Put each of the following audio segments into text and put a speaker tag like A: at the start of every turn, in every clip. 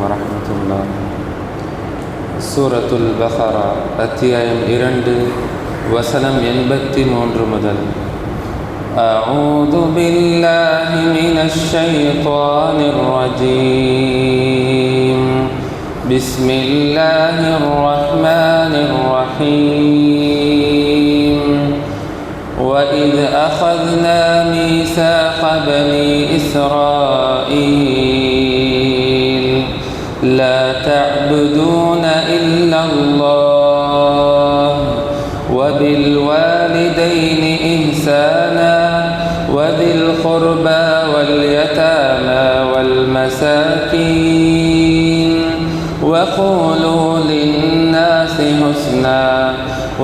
A: ورحمة الله. சூரத்துல் பஹரா அத்தியாயம் 2 வசனம் 83 முதல். أعوذ بالله من الشيطان الرجيم. بسم الله الرحمن الرحيم. وإذ أخذنا ميثاق بني إسرائيل لا تعبدون إلا الله وبالوالدين إحسانا وذي القربى واليتامى والمساكين وقولوا للناس حسنا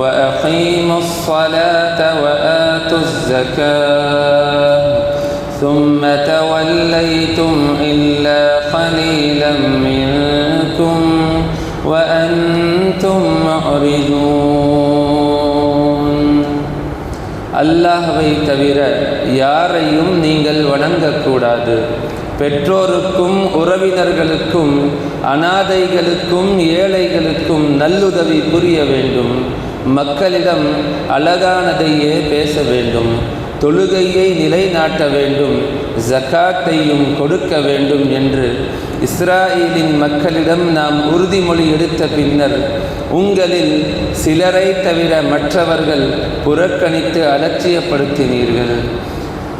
A: وأقيموا الصلاة وآتوا الزكاة ثم توليتم إلا قليلا منكم وأنتم معرضون. அல்லாஹ்வை தவிர யாரையும் நீங்கள் வணங்கக்கூடாது. பெற்றோருக்கும் உறவினர்களுக்கும் அனாதைகளுக்கும் ஏழைகளுக்கும் நல்லுதவி புரிய வேண்டும். மக்களிடம் அழகானதையே பேச வேண்டும். தொழுகையை நிலைநாட்ட வேண்டும். ஜகாத்தையும் கொடுக்க வேண்டும் என்று இஸ்ராயேலின் மக்களிடம் நாம் உறுதிமொழி எடுத்த பின்னர் உங்களில் சிலரை தவிர மற்றவர்கள் புறக்கணித்து அலட்சியப்படுத்தினீர்கள்.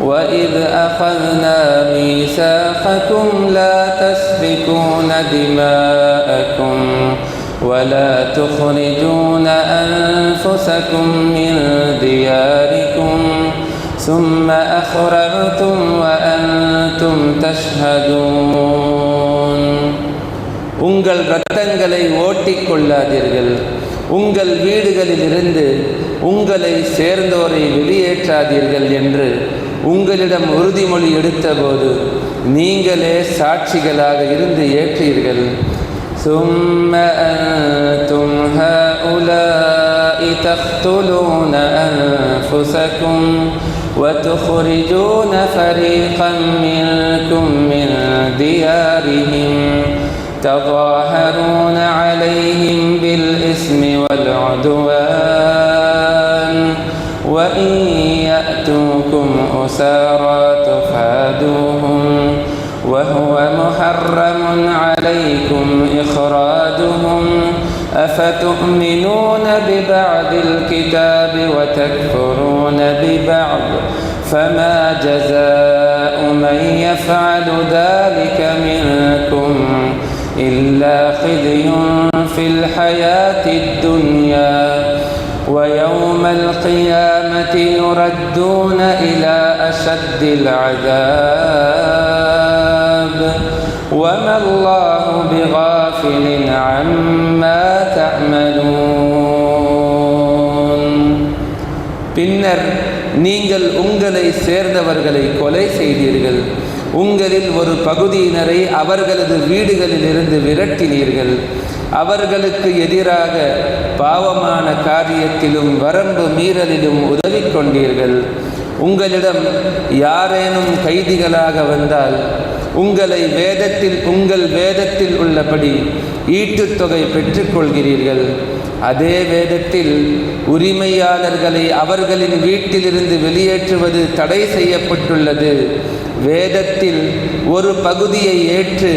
A: وَإِذْ أَخَذْنَا مِيثَاقَكُمْ لَا تَسْفِكُونَ دِمَاءَكُمْ وَلَا تُخْرِجُونَ أَنفُسَكُمْ مِنْ دِيَارِكُمْ ثُمَّ أَخْرَجْتُمْ وَأَنْتُمْ تَشْهَدُونَ. உங்கள் இரத்தங்களை ஓட்டிக்கொள்ளாதீர்கள். உங்கள் வீடுகளிலிருந்து உங்களை சேர்ந்தோரை வெளியேற்றாதீர்கள் என்று உங்களிடம் உறுதிமொழி எடுத்தபோது நீங்களே சாட்சிகளாக இருந்து ஏற்றீர்கள். ثم أنتم هؤلاء تقتلون أنفسكم وتخرجون فريقا منكم من ديارهم تظاهرون عليهم بالإثم والعدوان وإن يأتوكم أسارى تفادوهم وهو محرم عليكم إخراجهم أفتؤمنون ببعض الكتاب وتكفرون ببعض فما جزاء من يفعل ذلك منكم إلا خزي في الحياة الدنيا ويوم القيامة يردون إلى أشد العذاب وما الله بغافل عما تعملون. பின்னர் நீங்கள் உங்களை சேர்ந்தவர்களை கொலை செய்தீர்கள். உங்களில் ஒரு பகுதியினரை அவர்களது வீடுகளிலிருந்து விரட்டினீர்கள். அவர்களுக்கு எதிராக பாவமான காரியத்திலும் வரம்பு மீறலிலும் உதவி கொண்டீர்கள். உங்களிடம் யாரேனும் கைதிகளாக வந்தால் உங்கள் வேதத்தில் உள்ளபடி ஈட்டுத்தொகை பெற்றுக்கொள்கிறீர்கள். அதே வேதத்தில் உரிமையாளர்களை அவர்களின் வீட்டிலிருந்து வெளியேற்றுவது தடை செய்யப்பட்டுள்ளது. வேதத்தில் ஒரு பகுதியை ஏற்று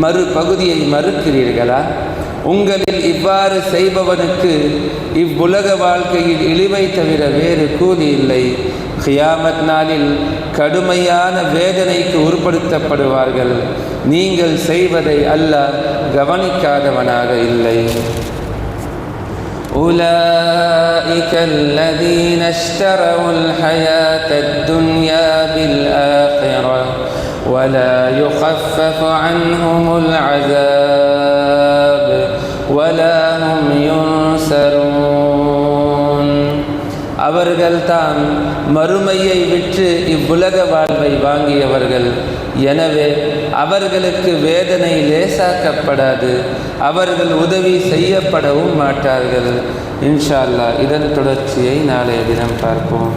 A: மறு பகுதியை மறுக்கிறீர்களா? உங்களில் இவ்வாறு செய்பவனுக்கு இவ்வுலக வாழ்க்கையில் இழிவை தவிர வேறு கூலி இல்லை. கியாமத் நாளில் கடுமையான வேதனைக்கு உட்படுத்தப்படுவார்கள். நீங்கள் செய்வதை அல்லாஹ் கவனிக்காதவனாக இல்லை. أولئك الذين اشتروا الحياة الدنيا بالآخرة ولا يخفف عنهم العذاب ولا هم ينصرون. அவர்கள்தான் மறுமையை விற்று இவ்வுலக வாழ்வை வாங்கியவர்கள். எனவே அவர்களுக்கு வேதனை லேசாக்கப்படாது. அவர்கள் உதவி செய்யப்படவும் மாட்டார்கள். இன்ஷா அல்லாஹ் இதன் தொடர்ச்சியை நாளைய தினம் பார்ப்போம்.